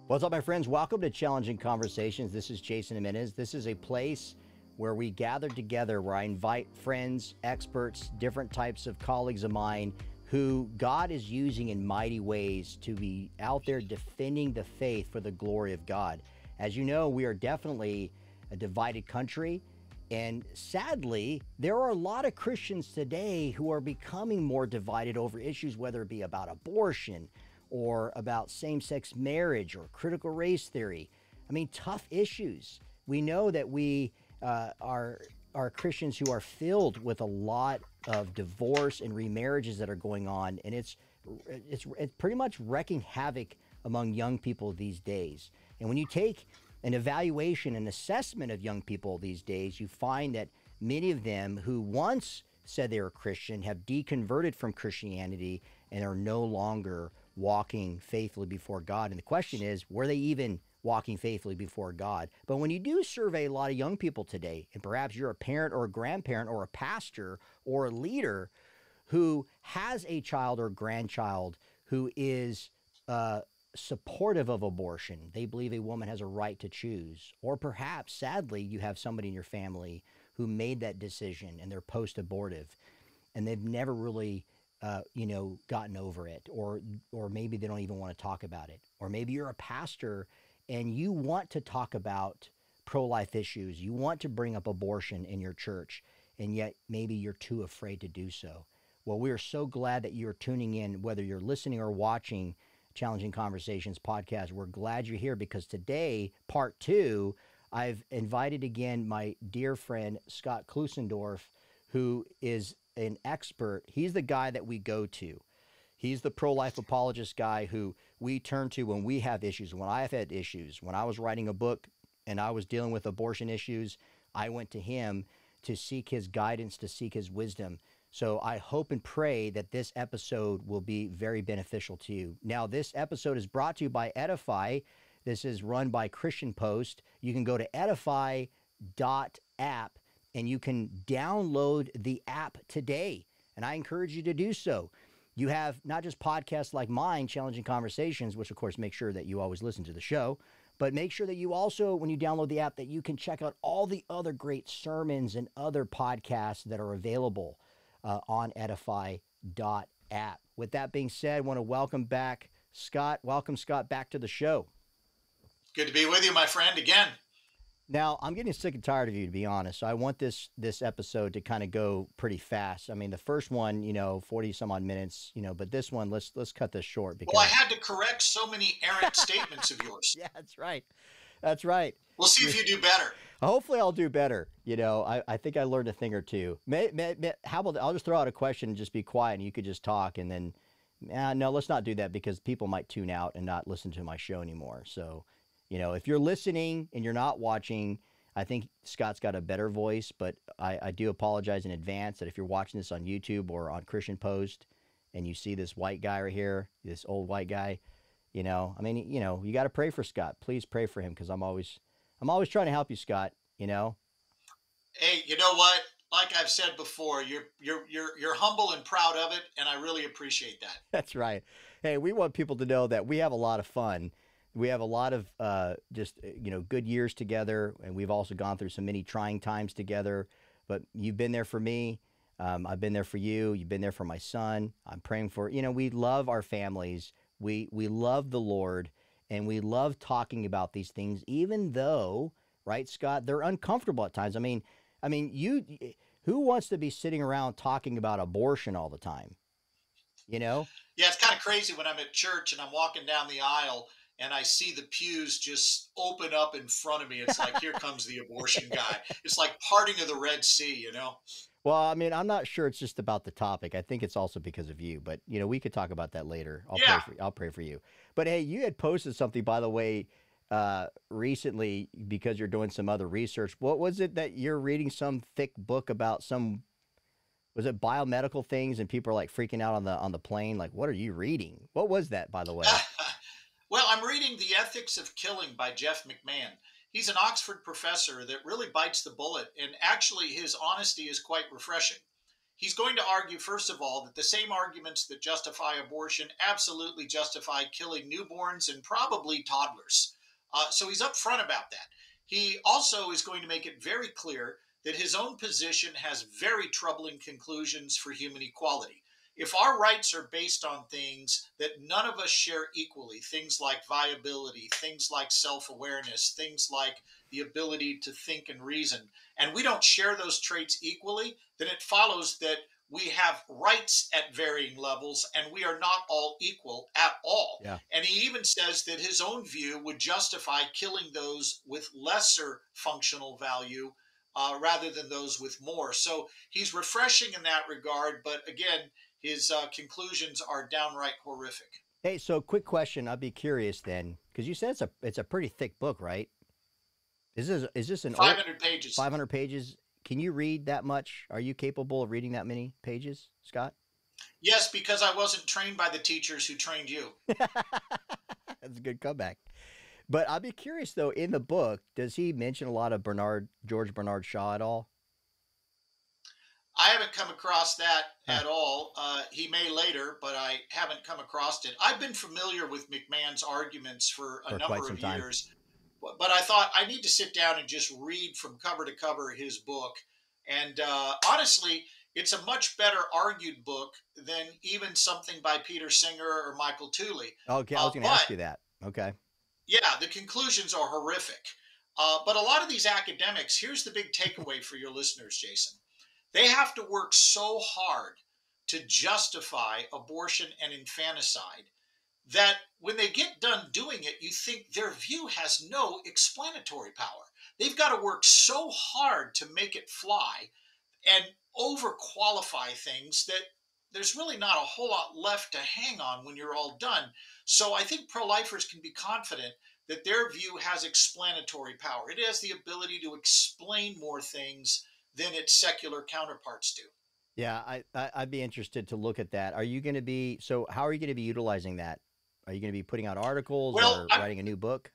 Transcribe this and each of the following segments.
What's up, my friends? Welcome to Challenging Conversations. This is Jason Jimenez. This is a place where we gather together, where I invite friends, experts, different types of colleagues of mine who God is using in mighty ways to be out there defending the faith for the glory of God. As you know, we are definitely a divided country. And sadly, there are a lot of Christians today who are becoming more divided over issues, whether it be about abortion or about same-sex marriage or critical race theory. I mean, tough issues. We know that we are Christians who are filled with a lot of divorce and remarriages that are going on, and it's pretty much wreaking havoc among young people these days. And when you take an evaluation and assessment of young people these days, you find that many of them who once said they were Christian have deconverted from Christianity and are no longer walking faithfully before God. And the question is, were they even walking faithfully before God? But when you do survey a lot of young people today, and perhaps you're a parent or a grandparent or a pastor or a leader who has a child or grandchild who is supportive of abortion, they believe a woman has a right to choose, or perhaps, sadly, you have somebody in your family who made that decision and they're post-abortive and they've never really gotten over it, or maybe they don't even want to talk about it. Or maybe you're a pastor and you want to talk about pro-life issues. You want to bring up abortion in your church, and yet maybe you're too afraid to do so. Well, we are so glad that you're tuning in, whether you're listening or watching Challenging Conversations podcast. We're glad you're here because today, part two, I've invited again my dear friend, Scott Klusendorf, who is an expert. He's the guy that we go to. He's the pro-life apologist guy who we turn to when we have issues. When I've had issues, when I was writing a book and I was dealing with abortion issues, I went to him to seek his guidance, to seek his wisdom. So I hope and pray that this episode will be very beneficial to you. Now, this episode is brought to you by Edifi. This is run by Christian Post. You can go to edifi.app and you can download the app today. And I encourage you to do so. You have not just podcasts like mine, Challenging Conversations, which of course make sure that you always listen to the show, but make sure that you also, when you download the app, that you can check out all the other great sermons and other podcasts that are available on edifi.app. With that being said, I want to welcome back Scott. Welcome, Scott, back to the show. Good to be with you, my friend, again. Now, I'm getting sick and tired of you, to be honest. So I want this episode to kind of go pretty fast. I mean, the first one, 40 some odd minutes, but this one, let's cut this short. Because Well, I had to correct so many errant statements of yours. Yeah, that's right. That's right. We'll see if you do better. Hopefully I'll do better. I think I learned a thing or two. How about, I'll just throw out a question and just be quiet and you could just talk, and then, no, let's not do that because people might tune out and not listen to my show anymore. So, if you're listening and you're not watching, I think Scott's got a better voice, but I do apologize in advance that if you're watching this on YouTube or on Christian Post and you see this white guy right here, this old white guy, you got to pray for Scott. Please pray for him because I'm always trying to help you, Scott, Hey, you know what? Like I've said before, you're humble and proud of it, and I really appreciate that. That's right. Hey, we want people to know that we have a lot of fun. We have a lot of good years together, and we've also gone through some many trying times together. But you've been there for me. I've been there for you. You've been there for my son. I'm praying for, we love our families. We love the Lord, and we love talking about these things, even though, right, Scott, they're uncomfortable at times. I mean, who wants to be sitting around talking about abortion all the time? Yeah, it's kind of crazy when I'm at church and I'm walking down the aisle and I see the pews just open up in front of me. It's like, here comes the abortion guy. It's like parting of the Red Sea, Well, I mean, I'm not sure it's just about the topic. I think it's also because of you, but we could talk about that later. I'll pray for you. But hey, you had posted something, by the way, recently because you're doing some other research. What was it that you're reading? Some thick book about was it biomedical things, and people are like freaking out on the plane? Like, what are you reading? What was that, by the way? Well, I'm reading The Ethics of Killing by Jeff McMahan. He's an Oxford professor that really bites the bullet, and actually his honesty is quite refreshing. he's going to argue, first of all, that the same arguments that justify abortion absolutely justify killing newborns and probably toddlers. So he's upfront about that. He also is going to make it very clear that his own position has very troubling conclusions for human equality. If our rights are based on things that none of us share equally, things like viability, things like self awareness, things like the ability to think and reason, and we don't share those traits equally, then it follows that we have rights at varying levels and we are not all equal at all. Yeah. And he even says that his own view would justify killing those with lesser functional value rather than those with more. So he's refreshing in that regard. But again, his conclusions are downright horrific. Hey, so quick question. I'd be curious then, because you said it's a pretty thick book, right? Is this an 500 pages? 500 pages. Can you read that much? Are you capable of reading that many pages, Scott? Yes, because I wasn't trained by the teachers who trained you. That's a good comeback. But I'd be curious though, in the book, does he mention a lot of George Bernard Shaw at all? I haven't come across that at all. He may later, but I haven't come across it. I've been familiar with McMahon's arguments for a number of years, but I thought I need to sit down and just read from cover to cover his book. And honestly, it's a much better argued book than even something by Peter Singer or Michael Tooley. Okay, I was going to ask you that. Okay. Yeah, the conclusions are horrific. But a lot of these academics, here's the big takeaway for your listeners, Jason. They have to work so hard to justify abortion and infanticide that when they get done doing it, you think their view has no explanatory power. They've got to work so hard to make it fly and overqualify things that there's really not a whole lot left to hang on when you're all done. So I think pro-lifers can be confident that their view has explanatory power. It has the ability to explain more things than its secular counterparts do. Yeah, I'd be interested to look at that. Are you going to be, so how are you going to be utilizing that? Are you going to be putting out articles or writing a new book?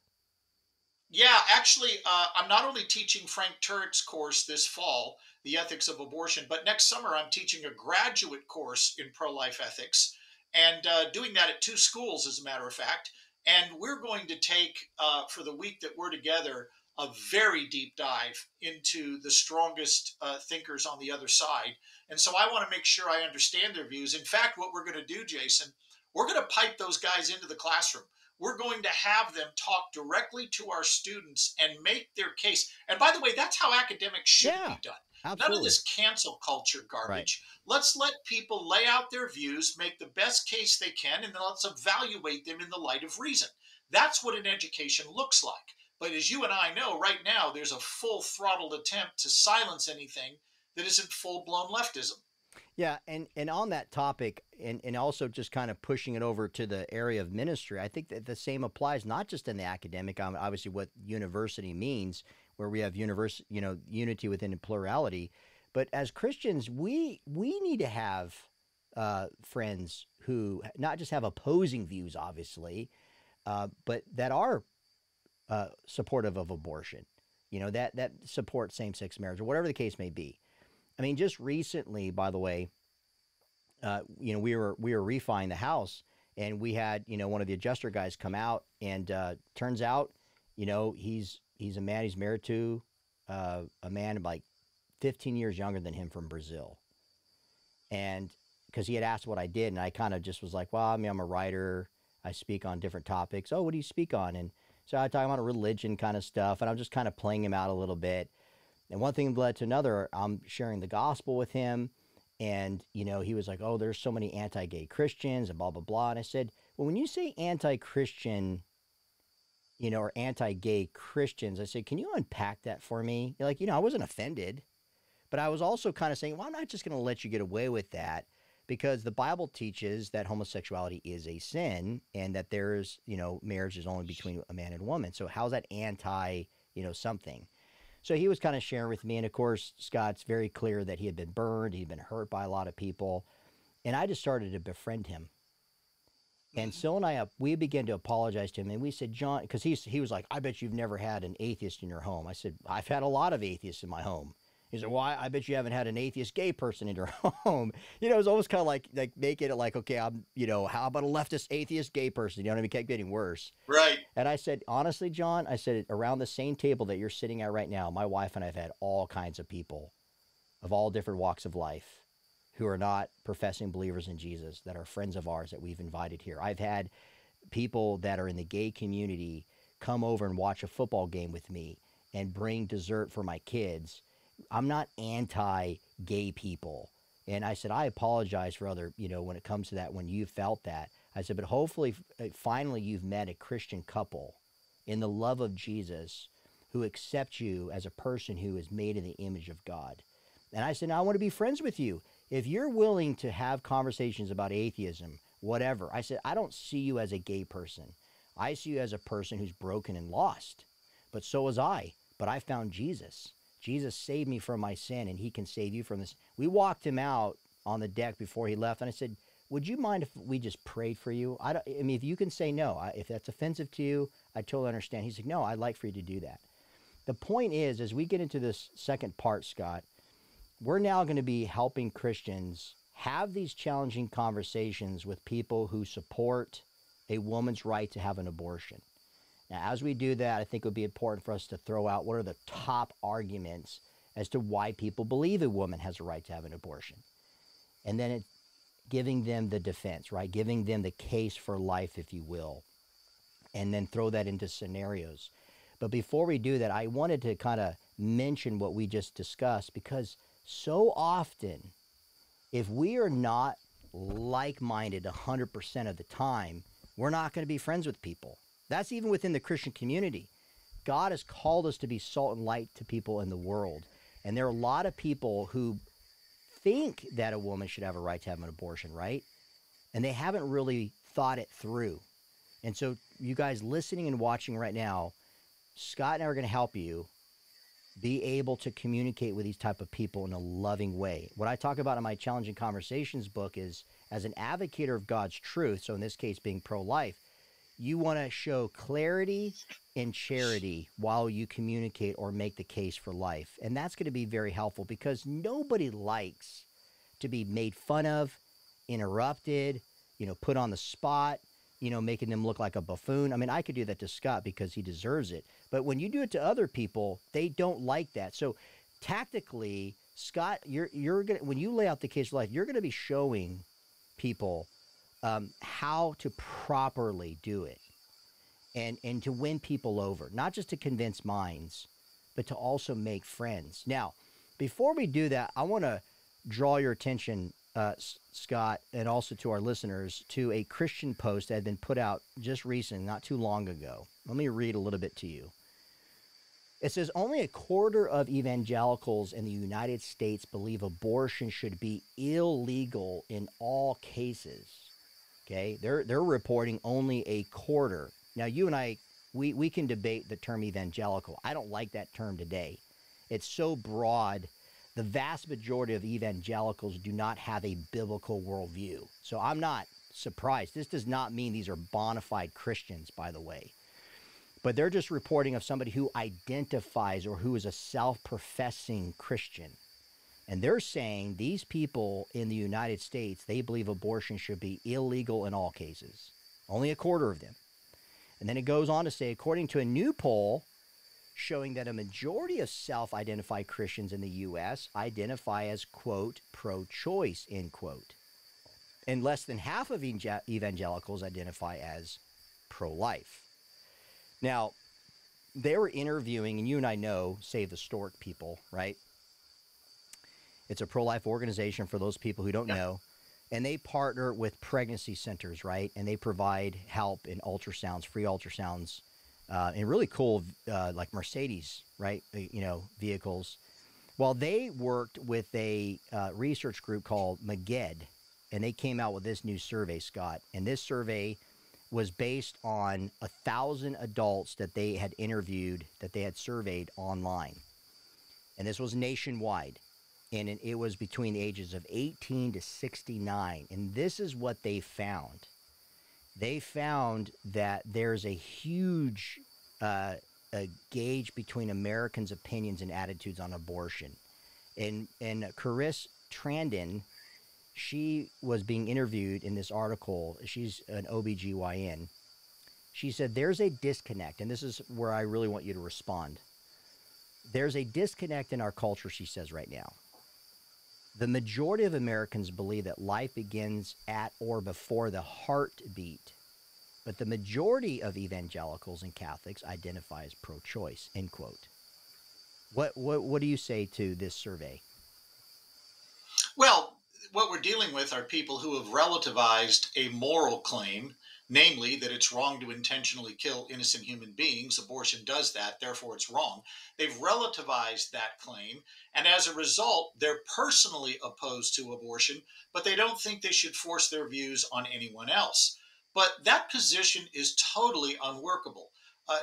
Yeah, actually, I'm not only teaching Frank Turret's course this fall, The Ethics of Abortion, but next summer I'm teaching a graduate course in pro-life ethics and doing that at 2 schools, as a matter of fact. And we're going to take, for the week that we're together, a very deep dive into the strongest thinkers on the other side. And so I want to make sure I understand their views. In fact, what we're going to do, Jason, we're going to pipe those guys into the classroom. We're going to have them talk directly to our students and make their case. And by the way, that's how academics should be done. Absolutely. None of this cancel culture garbage. Right. Let's let people lay out their views, make the best case they can, and then let's evaluate them in the light of reason. That's what an education looks like. But as you and I know, right now, there's a full-throttled attempt to silence anything that isn't full-blown leftism. Yeah, and on that topic, and also just kind of pushing it over to the area of ministry, I think that the same applies not just in the academic, obviously what university means, where we have unity within plurality, but as Christians, we need to have friends who not just have opposing views, obviously, but that are supportive of abortion, that support same-sex marriage or whatever the case may be. I mean, just recently, by the way, we were refining the house, and we had one of the adjuster guys come out, and turns out, he's a man. He's married to a man like 15 years younger than him from Brazil, and because he had asked what I did, and I kind of just was like, well, I mean, I'm a writer. I speak on different topics. Oh, what do you speak on? And so I talk about religion kind of stuff, and I'm just kind of playing him out a little bit. And one thing led to another. I'm sharing the gospel with him, and he was like, "Oh, there's so many anti-gay Christians and blah blah blah." And I said, "Well, when you say anti-Christian, or anti-gay Christians," I said, "Can you unpack that for me?" You're like, I wasn't offended, but I was also kind of saying, "Well, I'm not just going to let you get away with that, because the Bible teaches that homosexuality is a sin, and that there's marriage is only between a man and a woman. So how's that anti something?" So he was kind of sharing with me, and of course, Scott's very clear that he had been burned, he'd been hurt by a lot of people, and I just started to befriend him. And Syl and I, we began to apologize to him, and we said, "John," because he was like, "I bet you've never had an atheist in your home." I said, "I've had a lot of atheists in my home." He said, well, I bet you haven't had an atheist gay person in your home. It was almost kind of like making it like, okay, I'm, how about a leftist atheist gay person? It kept getting worse. Right. And I said, honestly, John, I said, around the same table that you're sitting at right now, my wife and I have had all kinds of people of all different walks of life who are not professing believers in Jesus that are friends of ours that we've invited here. I've had people that are in the gay community come over and watch a football game with me and bring dessert for my kids. I'm not anti-gay people. And I said, I apologize for other, when it comes to that, when you felt that. I said, but hopefully, finally, you've met a Christian couple in the love of Jesus who accept you as a person who is made in the image of God. And I said, now I want to be friends with you. If you're willing to have conversations about atheism, whatever, I said, I don't see you as a gay person. I see you as a person who's broken and lost. But so was I. But I found Jesus. Jesus saved me from my sin, and he can save you from this. We walked him out on the deck before he left, and I said, would you mind if we just prayed for you? I mean, if you can say no, if that's offensive to you, I totally understand. He said, no, I'd like for you to do that. The point is, as we get into this second part, Scott, we're now going to be helping Christians have these challenging conversations with people who support a woman's right to have an abortion. Now, as we do that, I think it would be important for us to throw out what are the top arguments as to why people believe a woman has a right to have an abortion. And then giving them the defense, right? Giving them the case for life, if you will, and then throw that into scenarios. But before we do that, I wanted to kind of mention what we just discussed, because so often, if we are not like-minded 100% of the time, we're not going to be friends with people. That's even within the Christian community. God has called us to be salt and light to people in the world. And there are a lot of people who think that a woman should have a right to have an abortion, right? And they haven't really thought it through. And so you guys listening and watching right now, Scott and I are going to help you be able to communicate with these type of people in a loving way. What I talk about in my Challenging Conversations book is, as an advocator of God's truth, so in this case being pro-life, you want to show clarity and charity while you communicate or make the case for life. And that's going to be very helpful, because nobody likes to be made fun of, interrupted, put on the spot, making them look like a buffoon. I mean, I could do that to Scott because he deserves it. But when you do it to other people, they don't like that. So tactically, Scott, you're gonna, when you lay out the case for life, you're going to be showing people how to properly do it and to win people over, not just to convince minds, but to also make friends. Now, before we do that, I want to draw your attention, Scott, and also to our listeners, to a Christian post that had been put out just recently, not too long ago. Let me read a little bit to you. It says, only a quarter of evangelicals in the United States believe abortion should be illegal in all cases. Okay, they're reporting only a quarter. Now, you and I, we can debate the term evangelical. I don't like that term today. It's so broad. The vast majority of evangelicals do not have a biblical worldview. So I'm not surprised. This does not mean these are bona fide Christians, by the way. But they're just reporting of somebody who identifies or who is a self-professing Christian. And they're saying these people in the United States, they believe abortion should be illegal in all cases. Only a quarter of them. And then it goes on to say, according to a new poll showing that a majority of self-identified Christians in the U.S. identify as, quote, pro-choice, end quote. And less than half of evangelicals identify as pro-life. Now, they were interviewing, and you and I know, Save the Stork people, right? It's a pro-life organization for those people who don't know. And they partner with pregnancy centers, right? And they provide help in ultrasounds, free ultrasounds, and really cool, like Mercedes, right? Vehicles. Well, they worked with a research group called McGed, and they came out with this new survey, Scott. And this survey was based on 1,000 adults that they had interviewed, that they had surveyed online. And this was nationwide. And it was between the ages of 18 to 69. And this is what they found. They found that there's a huge a gauge between Americans' opinions and attitudes on abortion. And Caris Trandon, she was being interviewed in this article. She's an OBGYN. She said, there's a disconnect, and this is where I really want you to respond. There's a disconnect in our culture, she says, right now. The majority of Americans believe that life begins at or before the heartbeat, but the majority of evangelicals and Catholics identify as pro-choice, end quote. What do you say to this survey? Well, what we're dealing with are people who have relativized a moral claim, namely that it's wrong to intentionally kill innocent human beings. Abortion does that, therefore it's wrong. They've relativized that claim, and as a result, they're personally opposed to abortion, but they don't think they should force their views on anyone else. But that position is totally unworkable.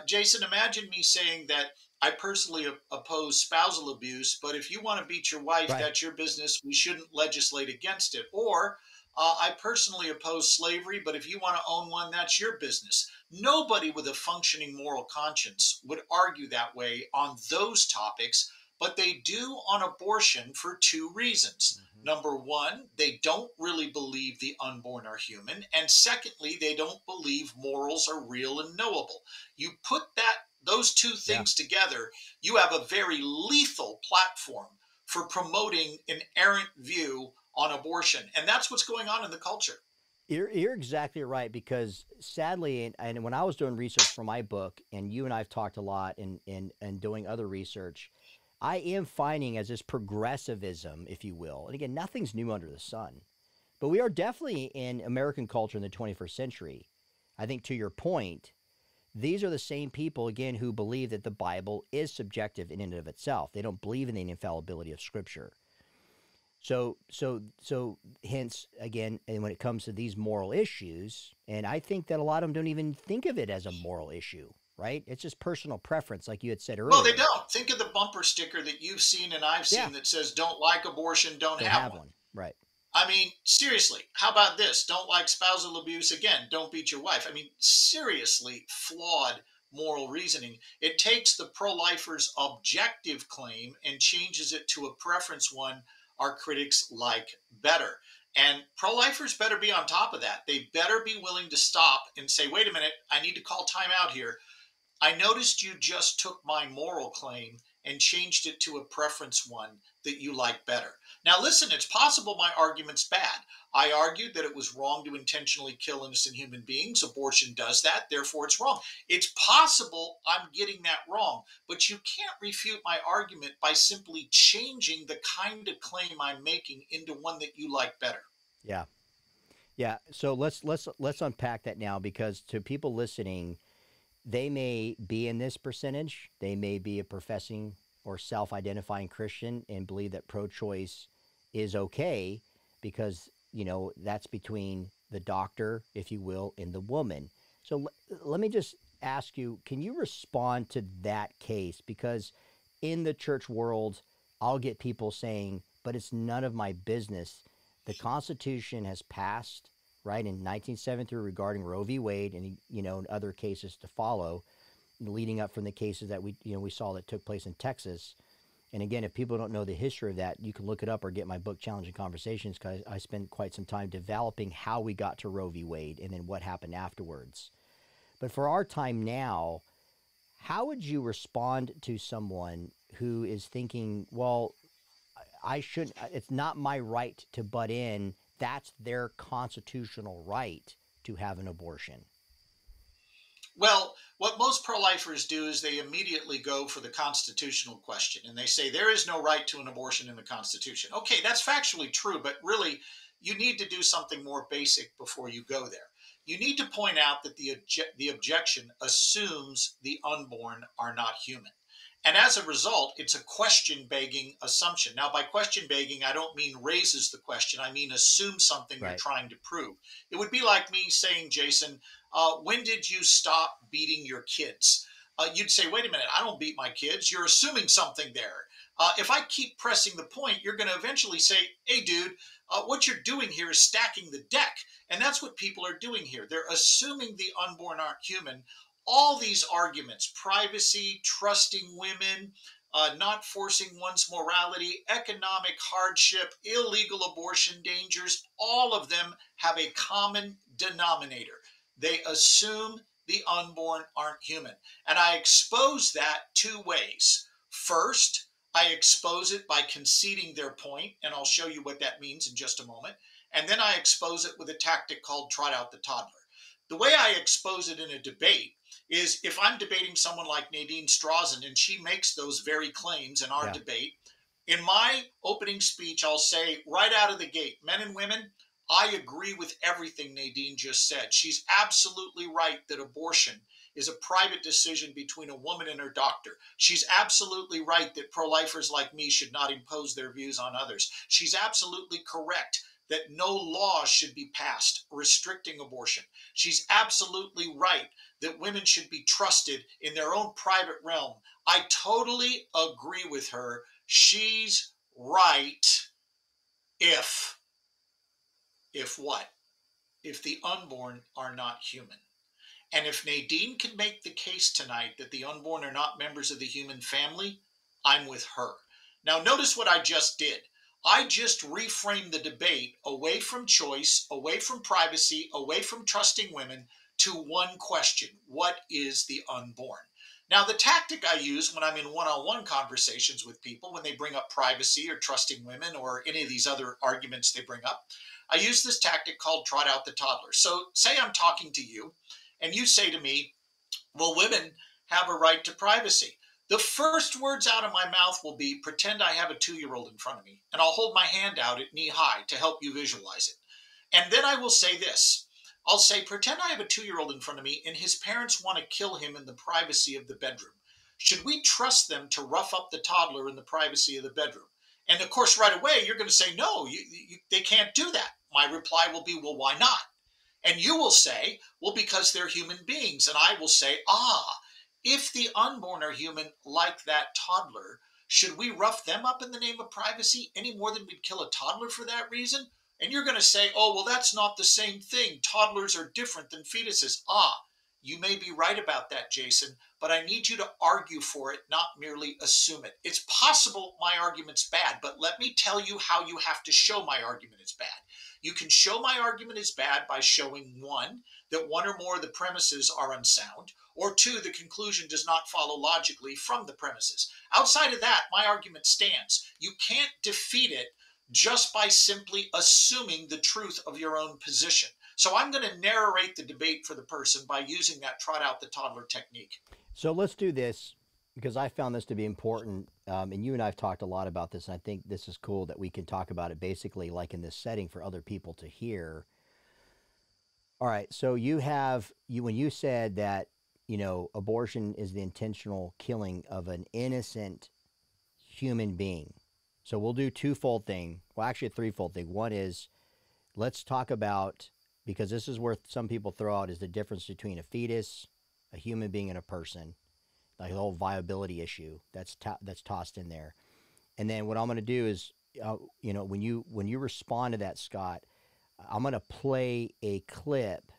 Jason, imagine me saying that I personally oppose spousal abuse, but if you want to beat your wife, Right. that's your business. We shouldn't legislate against it. Or I personally oppose slavery, but if you want to own one, that's your business. Nobody with a functioning moral conscience would argue that way on those topics, but they do on abortion for two reasons. Number one, they don't really believe the unborn are human. And secondly, they don't believe morals are real and knowable. You put those two Yeah. things together, you have a very lethal platform for promoting an errant view on abortion. And that's what's going on in the culture. You're exactly right, because sadly, and when I was doing research for my book, and you and I've talked a lot and doing other research, I am finding as this progressivism, if you will, and again, nothing's new under the sun, but we are definitely in American culture in the 21st century. I think to your point, these are the same people, again, who believe that the Bible is subjective in and of itself. They don't believe in the infallibility of Scripture. So hence, again, and when it comes to these moral issues, and I think that a lot of them don't even think of it as a moral issue, right? It's just personal preference, like you had said Well, they earlier. don't. Think of the bumper sticker that you've seen and I've Yeah, seen that says, don't like abortion, don't don't have have one. one, right? I mean, seriously, how about this? Don't like spousal abuse, again, don't beat your wife. I mean, seriously flawed moral reasoning. It takes the pro lifer's objective claim and changes it to a preference one our critics like better. And pro lifers better be on top of that. They better be willing to stop and say, wait a minute, I need to call time out here. I noticed you just took my moral claim and changed it to a preference one that you like better. Now, listen, it's possible my argument's bad. I argued that it was wrong to intentionally kill innocent human beings. Abortion does that, therefore it's wrong. It's possible I'm getting that wrong, but you can't refute my argument by simply changing the kind of claim I'm making into one that you like better. Yeah, yeah. So let's unpack that now, because to people listening, they may be in this percentage. They may be a professing or self-identifying Christian and believe that pro-choice is okay, because that's between the doctor, if you will, and the woman. So let me just ask you: can you respond to that case? Because in the church world, I'll get people saying, "But it's none of my business." The Constitution has passed, right, in 1973 regarding Roe v. Wade, and other cases to follow, leading up from the cases that we saw that took place in Texas. And again, if people don't know the history of that, you can look it up or get my book, Challenging Conversations, because I spent quite some time developing how we got to Roe v. Wade and then what happened afterwards. But for our time now, how would you respond to someone who is thinking, well, I shouldn't, it's not my right to butt in. That's their constitutional right to have an abortion. Well, what most pro lifers do is they immediately go for the constitutional question and they say there is no right to an abortion in the Constitution. Okay, that's factually true, but really, you need to do something more basic before you go there. You need to point out that the objection assumes the unborn are not human. And as a result, it's a question begging assumption. Now, by question begging, I don't mean raises the question, I mean assume something you're Right. trying to prove. It would be like me saying, Jason, when did you stop beating your kids? You'd say, wait a minute, I don't beat my kids. You're assuming something there. If I keep pressing the point, you're going to eventually say, hey, dude, what you're doing here is stacking the deck. And that's what people are doing here. They're assuming the unborn aren't human. All these arguments, privacy, trusting women, not forcing one's morality, economic hardship, illegal abortion dangers, all of them have a common denominator. They assume the unborn aren't human. And I expose that two ways. First, I expose it by conceding their point, and I'll show you what that means in just a moment. And then I expose it with a tactic called trot out the toddler. The way I expose it in a debate is if I'm debating someone like Nadine Strawson and she makes those very claims in our debate, in my opening speech, I'll say right out of the gate, men and women, I agree with everything Nadine just said. She's absolutely right that abortion is a private decision between a woman and her doctor. She's absolutely right that pro-lifers like me should not impose their views on others. She's absolutely correct that no law should be passed restricting abortion. She's absolutely right that women should be trusted in their own private realm. I totally agree with her. She's right if what? If the unborn are not human. And if Nadine can make the case tonight that the unborn are not members of the human family, I'm with her. Now, notice what I just did. I just reframed the debate away from choice, away from privacy, away from trusting women to one question. What is the unborn? Now, the tactic I use when I'm in one-on-one conversations with people, when they bring up privacy or trusting women or any of these other arguments they bring up, I use this tactic called trot out the toddler. So say I'm talking to you and you say to me, well, women have a right to privacy. The first words out of my mouth will be, pretend I have a 2-year-old in front of me, and I'll hold my hand out at knee high to help you visualize it. And then I will say this. I'll say, pretend I have a 2-year-old in front of me and his parents want to kill him in the privacy of the bedroom. Should we trust them to rough up the toddler in the privacy of the bedroom? And of course, right away, you're going to say, no, they can't do that. My reply will be, well, why not? And you will say, well, because they're human beings. And I will say, if the unborn are human like that toddler, should we rough them up in the name of privacy any more than we'd kill a toddler for that reason? And you're going to say, oh, well, that's not the same thing. Toddlers are different than fetuses. You may be right about that, Jason, but I need you to argue for it, not merely assume it. It's possible my argument's bad, but let me tell you how you have to show my argument is bad. You can show my argument is bad by showing, 1, that one or more of the premises are unsound, or 2, the conclusion does not follow logically from the premises. Outside of that, my argument stands. You can't defeat it just by simply assuming the truth of your own position. So I'm going to narrate the debate for the person by using that trot out the toddler technique. So let's do this, because I found this to be important, and you and I have talked a lot about this, and I think this is cool that we can talk about it basically like in this setting for other people to hear. All right, so when you said that, abortion is the intentional killing of an innocent human being. So we'll do twofold thing. Well, actually a threefold thing. One is, let's talk about, because this is where some people throw out, is the difference between a fetus, a human being, and a person. Like the whole viability issue that's tossed in there. And then what I'm going to do is, when you respond to that, Scott, I'm going to play a clip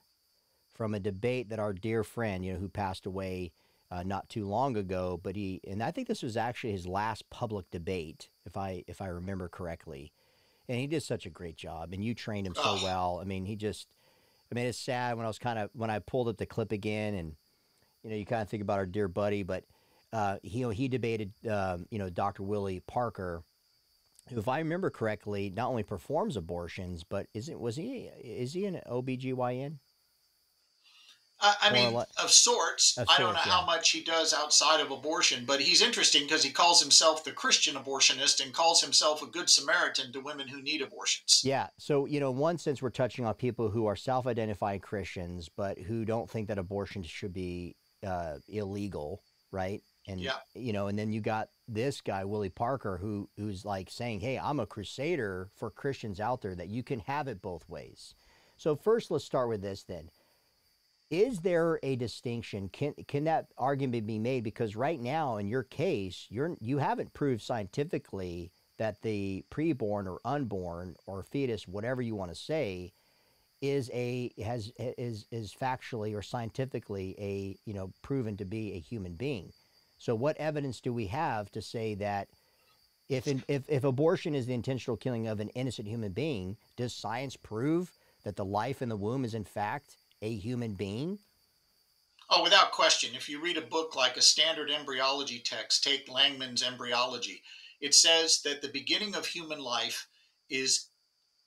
from a debate that our dear friend, who passed away not too long ago, and I think this was actually his last public debate, if I remember correctly. And he did such a great job, and you trained him so well. I mean, it's sad when I pulled up the clip again, and you kind of think about our dear buddy, but he debated Dr. Willie Parker, who, if I remember correctly, not only performs abortions, but is he an OBGYN? Of sorts. I don't know how much he does outside of abortion, but he's interesting because he calls himself the Christian abortionist and calls himself a good Samaritan to women who need abortions. Yeah. So, in one sense, we're touching on people who are self-identifying Christians, but who don't think that abortion should be illegal, right? And, and then you got this guy, Willie Parker, who's like saying, hey, I'm a crusader for Christians out there, that you can have it both ways. So first, let's start with this then. Is there a distinction? Can that argument be made? Because right now, in your case, you haven't proved scientifically that the preborn or unborn or fetus, whatever you want to say, is factually or scientifically proven to be a human being. So what evidence do we have to say that if abortion is the intentional killing of an innocent human being, does science prove that the life in the womb is in fact a human being? Oh, without question. If you read a book like a standard embryology text, take Langman's Embryology, it says that the beginning of human life is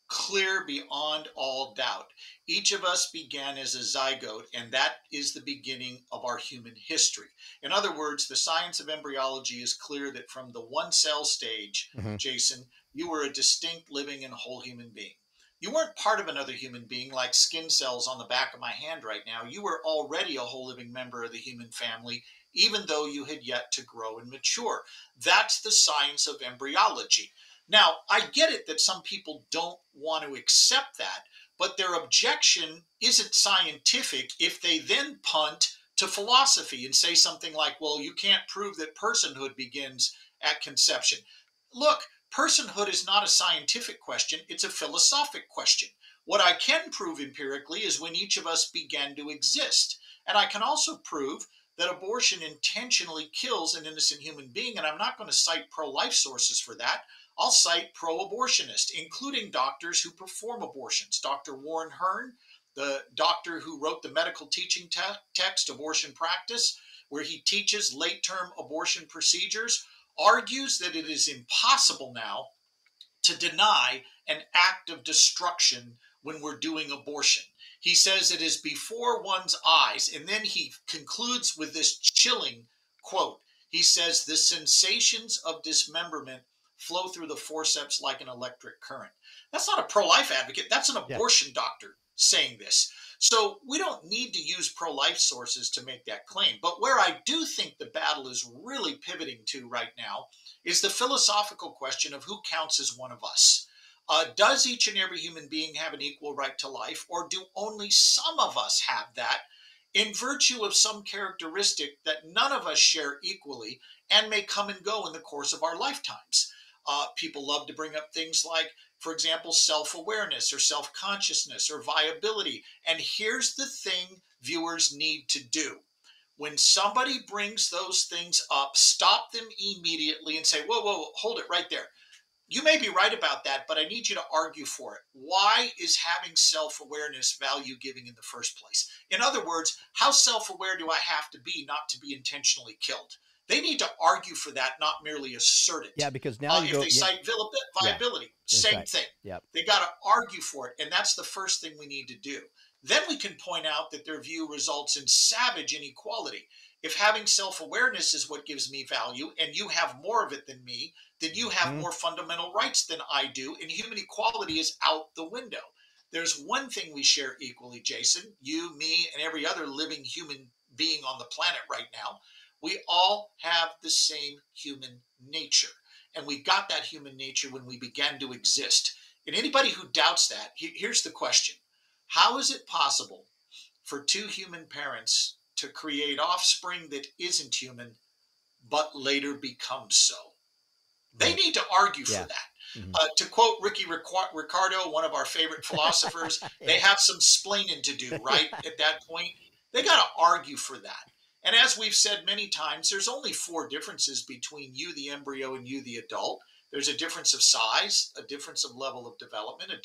clear beyond all doubt. Each of us began as a zygote, and that is the beginning of our human history. In other words, the science of embryology is clear that from the one cell stage, Mm-hmm. Jason, you were a distinct, living, and whole human being. You weren't part of another human being like skin cells on the back of my hand right now. You were already a whole living member of the human family, even though you had yet to grow and mature. That's the science of embryology. Now, I get it that some people don't want to accept that, but their objection isn't scientific if they then punt to philosophy and say something like, well, you can't prove that personhood begins at conception. Look, personhood is not a scientific question, it's a philosophic question. What I can prove empirically is when each of us began to exist. And I can also prove that abortion intentionally kills an innocent human being, and I'm not going to cite pro life sources for that. I'll cite pro-abortionists, including doctors who perform abortions. Dr. Warren Hearn, the doctor who wrote the medical teaching text, Abortion Practice, where he teaches late-term abortion procedures, argues that it is impossible now to deny an act of destruction when we're doing abortion. He says it is before one's eyes, and then he concludes with this chilling quote. He says, the sensations of dismemberment flow through the forceps like an electric current. That's not a pro-life advocate. That's an abortion doctor saying this. So we don't need to use pro-life sources to make that claim. But where I do think the battle is really pivoting to right now is the philosophical question of who counts as one of us. Does each and every human being have an equal right to life, or do only some of us have that in virtue of some characteristic that none of us share equally and may come and go in the course of our lifetimes? People love to bring up things like, for example, self-awareness or self-consciousness or viability. And here's the thing viewers need to do. When somebody brings those things up, stop them immediately and say, whoa, whoa, hold it right there. You may be right about that, but I need you to argue for it. Why is having self-awareness value giving in the first place? In other words, how self-aware do I have to be not to be intentionally killed? They need to argue for that, not merely assert it. Yeah, because now if they cite viability, same thing. Yep. They got to argue for it, and that's the first thing we need to do. Then we can point out that their view results in savage inequality. If having self-awareness is what gives me value, and you have more of it than me, then you have more fundamental rights than I do, and human equality is out the window. There's one thing we share equally, Jason, you, me, and every other living human being on the planet right now. We all have the same human nature. And we got that human nature when we began to exist. And anybody who doubts that, here's the question. How is it possible for two human parents to create offspring that isn't human, but later becomes so? They need to argue for that. To quote Ricky Ricardo, one of our favorite philosophers, they have some splaining to do, right? At that point, they got to argue for that. And as we've said many times, there's only 4 differences between you, the embryo, and you, the adult. There's a difference of size, a difference of level of development, a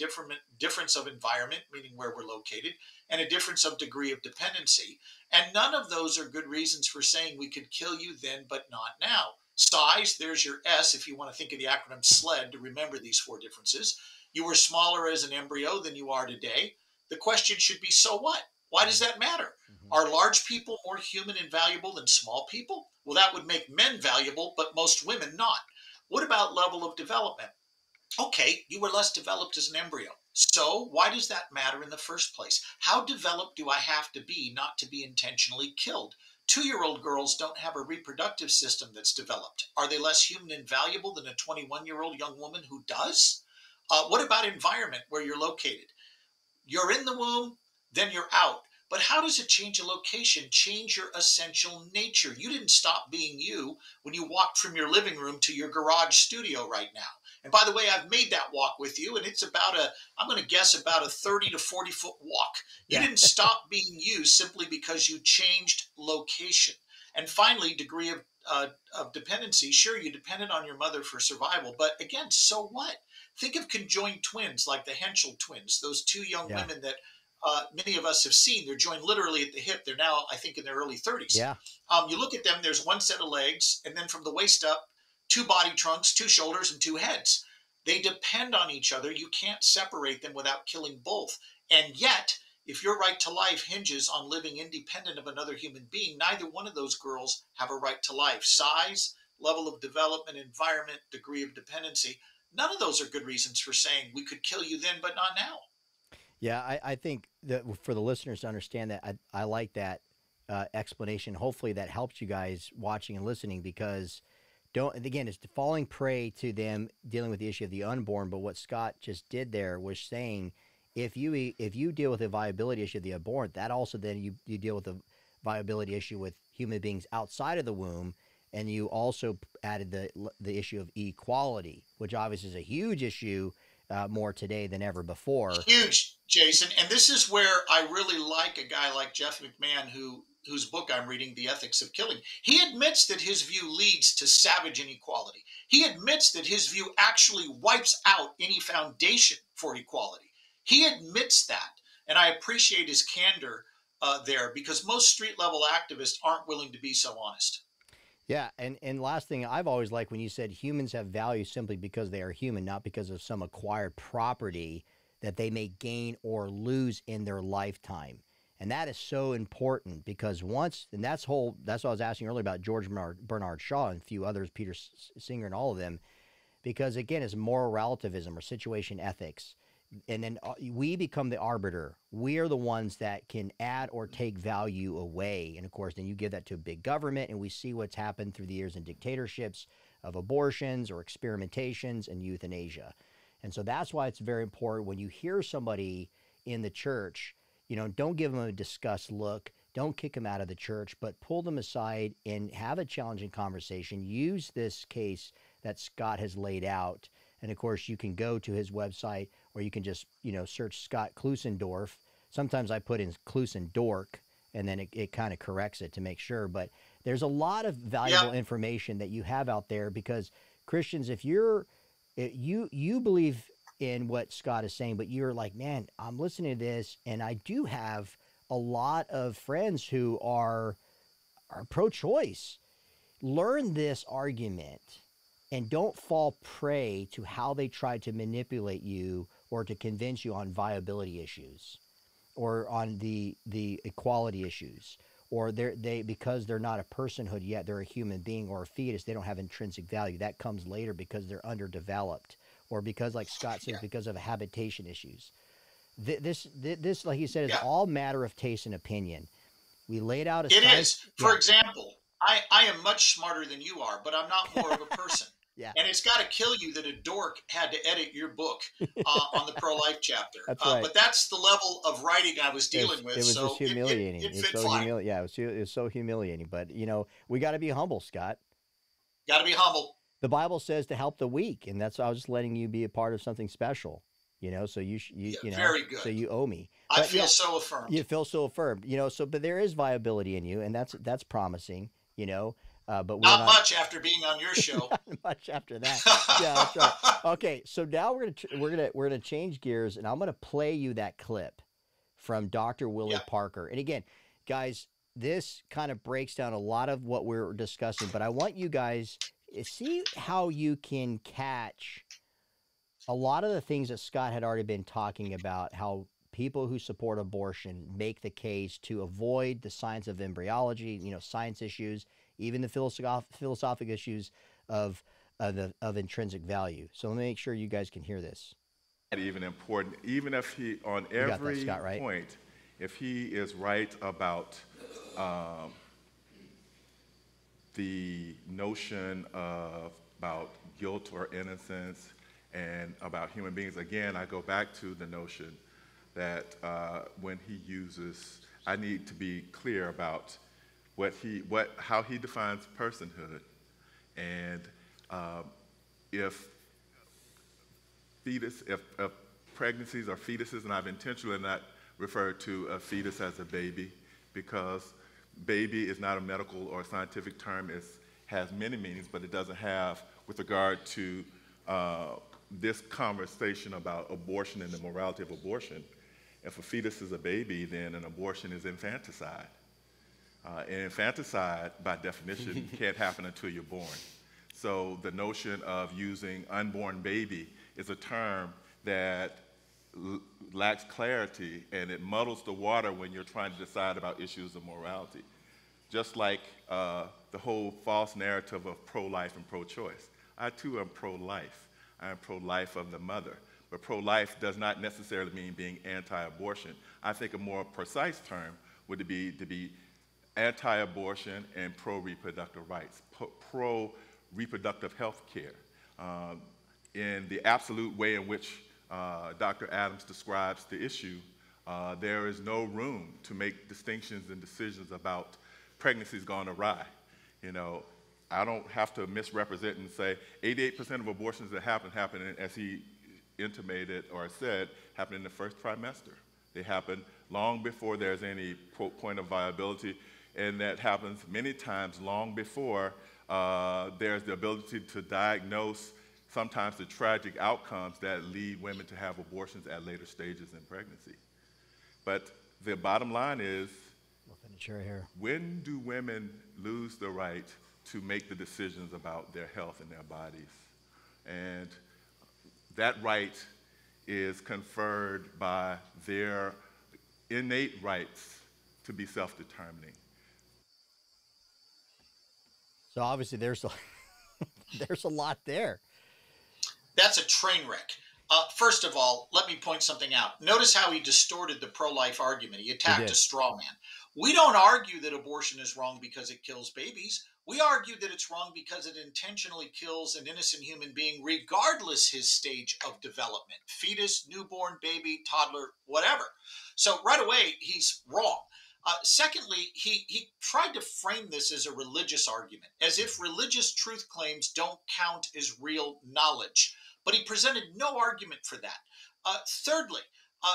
difference of environment, meaning where we're located, and a difference of degree of dependency. And none of those are good reasons for saying we could kill you then, but not now. Size, there's your S, if you want to think of the acronym SLED to remember these 4 differences. You were smaller as an embryo than you are today. The question should be, so what? Why does that matter? Are large people more human and valuable than small people? Well, that would make men valuable, but most women not. What about level of development? Okay, you were less developed as an embryo. So why does that matter in the first place? How developed do I have to be not to be intentionally killed? 2-year-old girls don't have a reproductive system that's developed. Are they less human and valuable than a 21-year-old young woman who does? What about environment where you're located? You're in the womb, then you're out. But how does a change of location change your essential nature? You didn't stop being you when you walked from your living room to your garage studio right now. And by the way, I've made that walk with you, and it's about I'm going to guess about a 30 to 40 foot walk. You didn't stop being you simply because you changed location. And finally, degree of dependency. Sure, you depended on your mother for survival, but again, so what? Think of conjoined twins like the Henschel twins, those two young Yeah. women that many of us have seen. They're joined literally at the hip. They're now, I think, in their early 30s. Yeah. You look at them, there's one set of legs, and then from the waist up, two body trunks, two shoulders, and two heads. They depend on each other. You can't separate them without killing both. And yet, if your right to life hinges on living independent of another human being, neither one of those girls have a right to life. Size, level of development, environment, degree of dependency, none of those are good reasons for saying we could kill you then, but not now. Yeah, I think that for the listeners to understand that, I like that explanation. Hopefully that helps you guys watching and listening, because again, it's falling prey to them dealing with the issue of the unborn. But what Scott just did there was saying, if you deal with the viability issue of the unborn, that also then you deal with the viability issue with human beings outside of the womb. And you also added the issue of equality, which obviously is a huge issue more today than ever before. Huge, Jason. And this is where I really like a guy like Jeff McMahan, whose book I'm reading, The Ethics of Killing. He admits that his view leads to savage inequality. He admits that his view actually wipes out any foundation for equality. He admits that. And I appreciate his candor there, because most street level activists aren't willing to be so honest. Yeah, and last thing, I've always liked when you said humans have value simply because they are human, not because of some acquired property that they may gain or lose in their lifetime. And that is so important, because that's what I was asking earlier about George Bernard Shaw and a few others, Peter Singer and all of them, because again, it's moral relativism or situation ethics. And then we become the arbiter. We are the ones that can add or take value away. And of course, then you give that to a big government, and we see what's happened through the years in dictatorships of abortions or experimentations and euthanasia. And so that's why it's very important when you hear somebody in the church, don't give them a disgust look. Don't kick them out of the church, but pull them aside and have a challenging conversation. Use this case that Scott has laid out. And of course, you can go to his website, or you can just, search Scott Klusendorf. Sometimes I put in Klusendorf, and then it kind of corrects it to make sure. But there's a lot of valuable information that you have out there, because Christians, if you believe in what Scott is saying, but you're like, man, I'm listening to this, and I do have a lot of friends who are pro-choice. Learn this argument. And don't fall prey to how they try to manipulate you or to convince you on viability issues, or on the equality issues, or because they're not a personhood yet, they're a human being or a fetus, they don't have intrinsic value. That comes later because they're underdeveloped, or because, like Scott says, because of habitation issues. This, like he said, is all matter of taste and opinion. We laid out a It is. For example, I am much smarter than you are, but I'm not more of a person. Yeah. And it's got to kill you that a dork had to edit your book on the pro-life chapter. That's right. But that's the level of writing I was dealing with. It was just humiliating. It fit fine. Yeah, it was so humiliating. But, we got to be humble, Scott. Got to be humble. The Bible says to help the weak, and I was just letting you be a part of something special. So you very good. So you owe me. I feel so affirmed. You feel so affirmed. But there is viability in you, and that's promising. But not much after being on your show. Not much after that. Yeah, that's right. Okay, so now we're gonna change gears, and I'm gonna play you that clip from Dr. Willie Parker. And again, guys, this kind of breaks down a lot of what we're discussing, but I want you guys to see how you can catch a lot of the things that Scott had already been talking about, how people who support abortion make the case to avoid the science of embryology, science issues, even the philosophical issues of intrinsic value. So let me make sure you guys can hear this. Even important, even if he, on every point, if he is right about the notion about guilt or innocence and about human beings, again, I go back to the notion that when he uses, I need to be clear about how he defines personhood, and if pregnancies are fetuses, and I've intentionally not referred to a fetus as a baby, because baby is not a medical or scientific term. It has many meanings, but it doesn't have, with regard to this conversation about abortion and the morality of abortion. If a fetus is a baby, then an abortion is infanticide. And infanticide, by definition, can't happen until you're born. So the notion of using unborn baby is a term that lacks clarity, and it muddles the water when you're trying to decide about issues of morality. Just like the whole false narrative of pro-life and pro-choice. I too am pro-life. I am pro-life of the mother. But pro-life does not necessarily mean being anti-abortion. I think a more precise term would be to be anti-abortion and pro-reproductive rights, pro-reproductive health care. In the absolute way in which Dr. Adams describes the issue, there is no room to make distinctions and decisions about pregnancies gone awry. You know, I don't have to misrepresent and say 88% of abortions that happen, as he intimated or said, happen in the first trimester. They happen long before there's any point of viability, and that happens many times long before there's the ability to diagnose sometimes the tragic outcomes that lead women to have abortions at later stages in pregnancy. But the bottom line is, when do women lose the right to make the decisions about their health and their bodies? And that right is conferred by their innate rights to be self-determining. So obviously there's a lot there. That's a train wreck. First of all, let me point something out. Notice how he distorted the pro-life argument. He attacked a straw man. We don't argue that abortion is wrong because it kills babies. We argue that it's wrong because it intentionally kills an innocent human being, regardless his stage of development, fetus, newborn, baby, toddler, whatever. So right away, he's wrong. Secondly, he tried to frame this as a religious argument, as if religious truth claims don't count as real knowledge. But he presented no argument for that. Thirdly,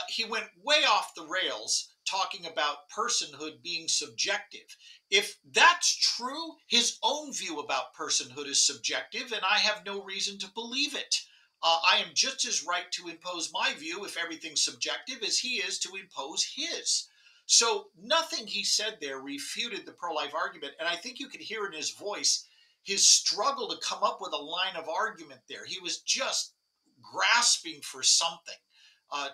he went way off the rails talking about personhood being subjective. If that's true, his own view about personhood is subjective, and I have no reason to believe it. I am just as right to impose my view, if everything's subjective, as he is to impose his. So nothing he said there refuted the pro-life argument, and I think you could hear in his voice his struggle to come up with a line of argument there. He was just grasping for something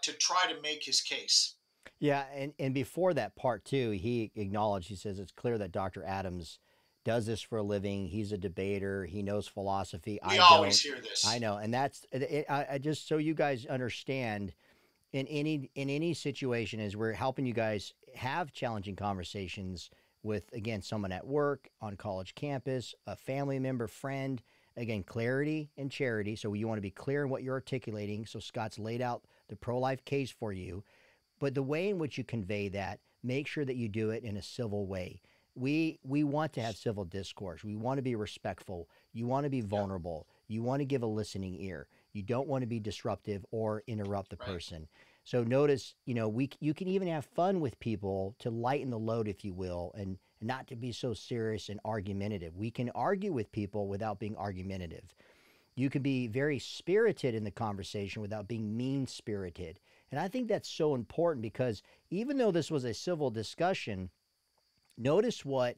to try to make his case. Yeah, and before that part too, he acknowledged, he says, it's clear that Dr. Adams does this for a living. He's a debater. He knows philosophy. We always hear this. I know, and that's I just so you guys understand, in any situation, as we're helping you guys have challenging conversations with, again, someone at work, on college campus, a family member, friend. Again, clarity and charity. So you want to be clear in what you're articulating. So Scott's laid out the pro-life case for you. But the way in which you convey that, make sure that you do it in a civil way. We want to have civil discourse. We want to be respectful. You want to be vulnerable. You want to give a listening ear. You don't want to be disruptive or interrupt the person. So notice, you can even have fun with people to lighten the load, if you will, and not to be so serious and argumentative. We can argue with people without being argumentative. You can be very spirited in the conversation without being mean-spirited. And I think that's so important, because even though this was a civil discussion, notice what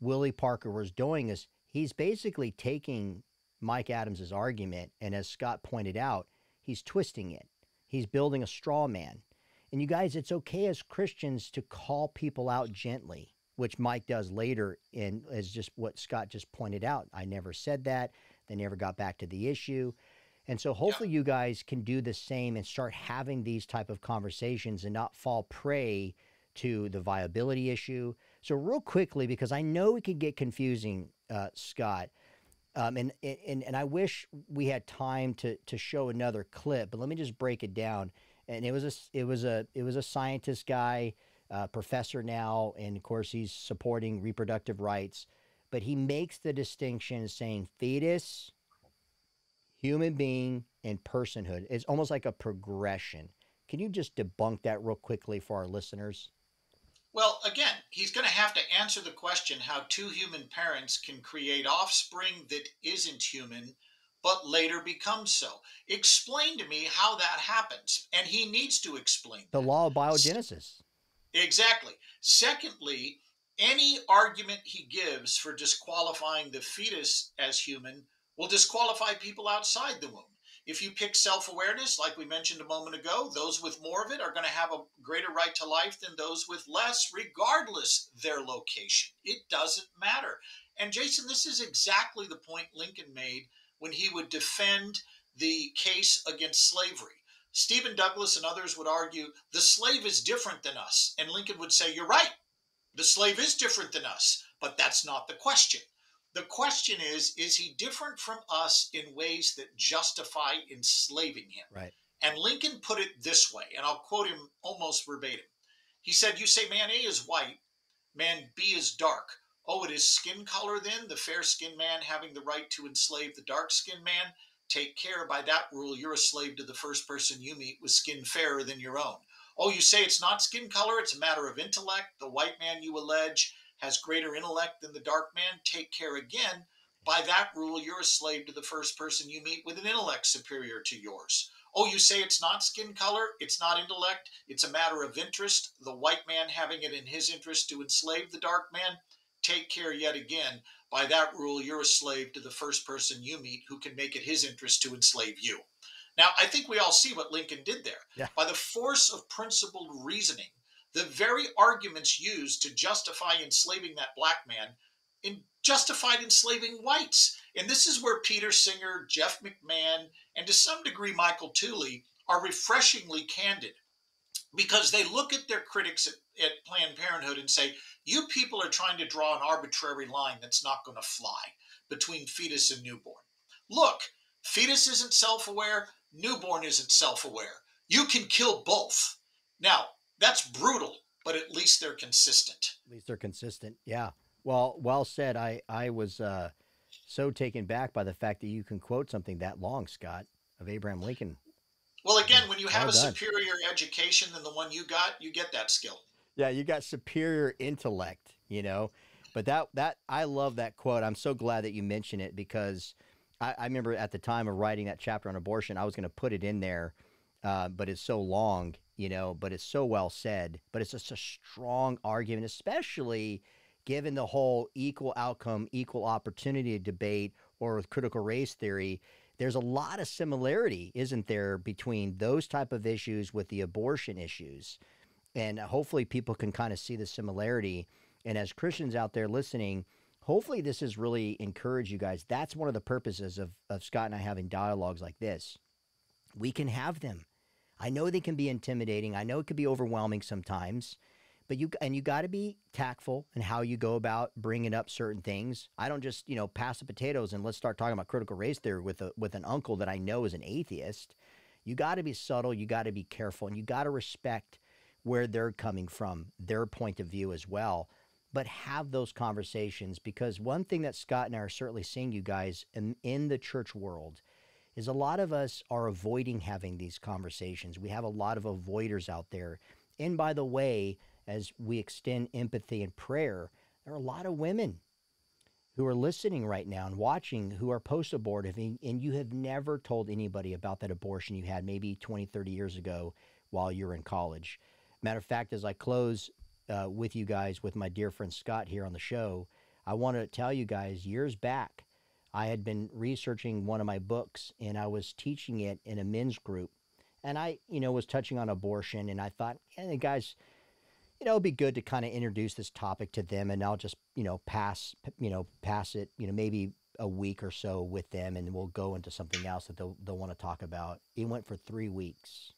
Willie Parker was doing is he's basically taking Mike Adams's argument, and as Scott pointed out, he's twisting it. He's building a straw man. And you guys, it's okay as Christians to call people out gently, which Mike does later, in as just what Scott just pointed out. I never said that. They never got back to the issue. And so hopefully you guys can do the same and start having these type of conversations and not fall prey to the viability issue. So real quickly, because I know it could get confusing, Scott, and I wish we had time to show another clip, but let me just break it down. And it was a scientist guy, professor now, and of course he's supporting reproductive rights, but he makes the distinction saying fetus, human being, and personhood. It's almost like a progression. Can you just debunk that real quickly for our listeners? Well, again, he's going to have to answer the question how two human parents can create offspring that isn't human, but later becomes so. Explain to me how that happens. And he needs to explain The that. law of biogenesis. Exactly. Secondly, any argument he gives for disqualifying the fetus as human will disqualify people outside the womb. If you pick self awareness, like we mentioned a moment ago, those with more of it are going to have a greater right to life than those with less, regardless their location. It doesn't matter. And Jason, this is exactly the point Lincoln made when he would defend the case against slavery. Stephen Douglas and others would argue the slave is different than us. And Lincoln would say, you're right. The slave is different than us, but that's not the question. The question is he different from us in ways that justify enslaving him? Right. And Lincoln put it this way, and I'll quote him almost verbatim. He said, you say man A is white, man B is dark. Oh, it is skin color then, the fair-skinned man having the right to enslave the dark-skinned man? Take care, by that rule, you're a slave to the first person you meet with skin fairer than your own. Oh, you say it's not skin color, it's a matter of intellect. The white man, you allege, has greater intellect than the dark man. Take care again. By that rule, you're a slave to the first person you meet with an intellect superior to yours. Oh, you say it's not skin color, it's not intellect, it's a matter of interest. The white man having it in his interest to enslave the dark man. Take care yet again. By that rule, you're a slave to the first person you meet who can make it his interest to enslave you. Now, I think we all see what Lincoln did there. Yeah. By the force of principled reasoning, the very arguments used to justify enslaving that black man justified enslaving whites. And this is where Peter Singer, Jeff McMahan, and to some degree Michael Tooley are refreshingly candid, because they look at their critics at Planned Parenthood and say, you people are trying to draw an arbitrary line that's not going to fly between fetus and newborn. Look, fetus isn't self-aware, newborn isn't self-aware. You can kill both. Now, that's brutal, but at least they're consistent. At least they're consistent. Yeah. Well said. I was so taken back by the fact that you can quote something that long, Scott, of Abraham Lincoln. Well, again, when you have a superior education than the one you got, you get that skill. Yeah, you got superior intellect, you know. But that I love that quote. I'm so glad that you mentioned it, because I remember at the time of writing that chapter on abortion, I was going to put it in there, but it's so long, you know, but it's so well said. But it's just a strong argument, especially given the whole equal outcome, equal opportunity debate, or with critical race theory. There's a lot of similarity, isn't there, between those type of issues with the abortion issues. And hopefully people can kind of see the similarity. And as Christians out there listening, hopefully this has really encouraged you guys. That's one of the purposes of Scott and I having dialogues like this. We can have them. I know they can be intimidating. I know it could be overwhelming sometimes. But you got to be tactful in how you go about bringing up certain things. I don't just, pass the potatoes and let's start talking about critical race theory with an uncle that I know is an atheist. You got to be subtle. You got to be careful, and you got to respect where they're coming from, their point of view as well. But have those conversations, because one thing that Scott and I are certainly seeing, you guys, in the church world, is a lot of us are avoiding having these conversations. We have a lot of avoiders out there. And by the way, as we extend empathy and prayer, there are a lot of women who are listening right now and watching who are post-abortive, and you have never told anybody about that abortion you had maybe 20, 30 years ago while you were in college. Matter of fact, as I close with you guys, with my dear friend Scott here on the show, I want to tell you guys, years back, I had been researching one of my books, and I was teaching it in a men's group. And I, was touching on abortion, and I thought, the guys, it'd be good to kind of introduce this topic to them, and I'll just, pass it, maybe a week or so with them, and we'll go into something else that they'll want to talk about. It went for 3 weeks.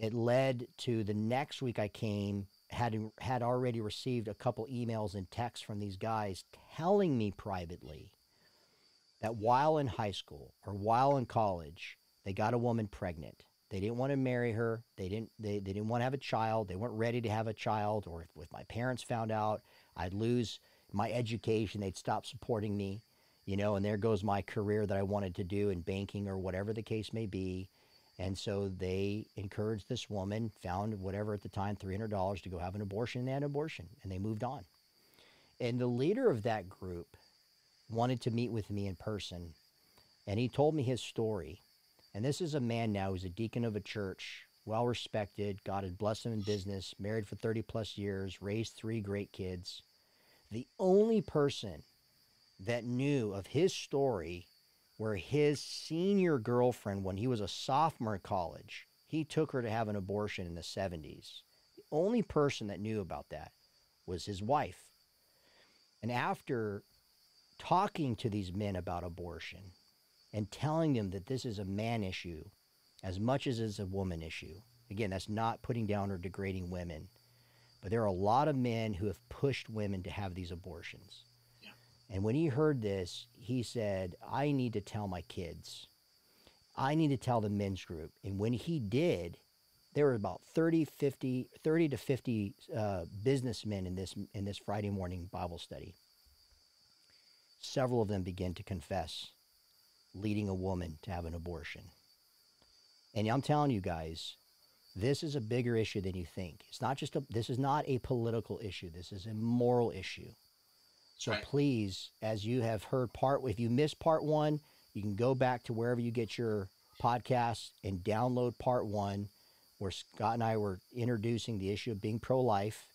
It led to the next week I came, had already received a couple emails and texts from these guys telling me privately that while in high school or while in college, they got a woman pregnant. They didn't want to marry her. They didn't want to have a child. They weren't ready to have a child. Or if my parents found out, I'd lose my education. They'd stop supporting me, and there goes my career that I wanted to do in banking or whatever the case may be. And so they encouraged this woman, found whatever at the time, $300 to go have an abortion, and they had an abortion, and they moved on. And the leader of that group wanted to meet with me in person, and he told me his story. And this is a man now who's a deacon of a church, well respected. God had blessed him in business, married for 30 plus years, raised 3 great kids. The only person that knew of his story where his senior girlfriend, when he was a sophomore in college, he took her to have an abortion in the 70s. The only person that knew about that was his wife. And after talking to these men about abortion and telling them that this is a man issue as much as it's a woman issue, again, that's not putting down or degrading women, but there are a lot of men who have pushed women to have these abortions. Yeah. And when he heard this, he said, I need to tell my kids. I need to tell the men's group. And when he did, there were about 30 to 50 businessmen in this Friday morning Bible study. Several of them began to confess leading a woman to have an abortion. And I'm telling you guys, this is a bigger issue than you think. It's not just this is not a political issue. This is a moral issue. So right. Please, as you have heard if you missed part 1, you can go back to wherever you get your podcasts and download part 1, where Scott and I were introducing the issue of being pro-life.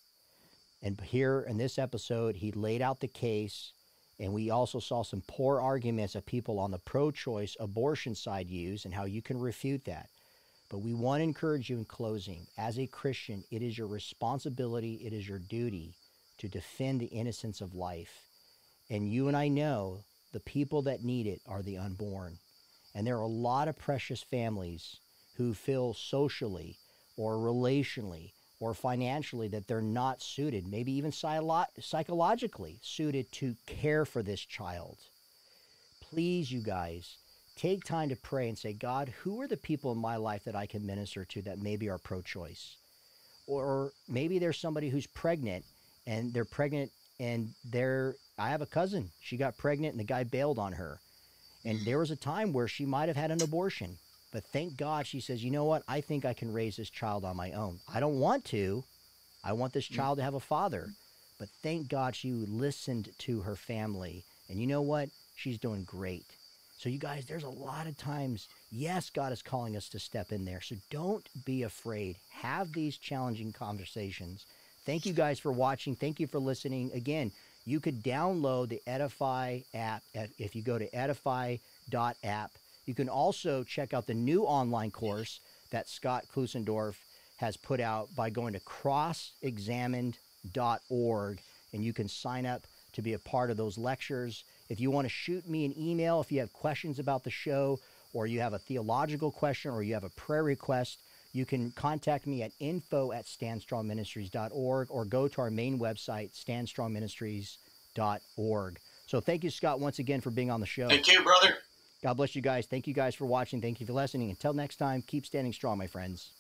And here in this episode, he laid out the case, and we also saw some poor arguments that people on the pro-choice abortion side use and how you can refute that. But we want to encourage you in closing, as a Christian, it is your responsibility, it is your duty to defend the innocence of life. And you and I know the people that need it are the unborn. And there are a lot of precious families who feel socially or relationally or financially that they're not suited, maybe even psychologically suited to care for this child. Please, you guys, take time to pray and say, God, who are the people in my life that I can minister to that maybe are pro-choice? Or maybe there's somebody who's pregnant and they're pregnant and I have a cousin, she got pregnant and the guy bailed on her. And there was a time where she might have had an abortion. But thank God she says, you know what? I think I can raise this child on my own. I don't want to. I want this child to have a father. But thank God she listened to her family. And you know what? She's doing great. So you guys, there's a lot of times, yes, God is calling us to step in there. So don't be afraid. Have these challenging conversations. Thank you guys for watching. Thank you for listening. Again, you could download the Edifi app if you go to edifi.app. You can also check out the new online course that Scott Klusendorf has put out by going to crossexamined.org, and you can sign up to be a part of those lectures. If you want to shoot me an email, if you have questions about the show, or you have a theological question, or you have a prayer request, you can contact me at info@standstrongministries.org, or go to our main website, standstrongministries.org. So thank you, Scott, once again for being on the show. Thank you, brother. God bless you guys. Thank you guys for watching. Thank you for listening. Until next time, keep standing strong, my friends.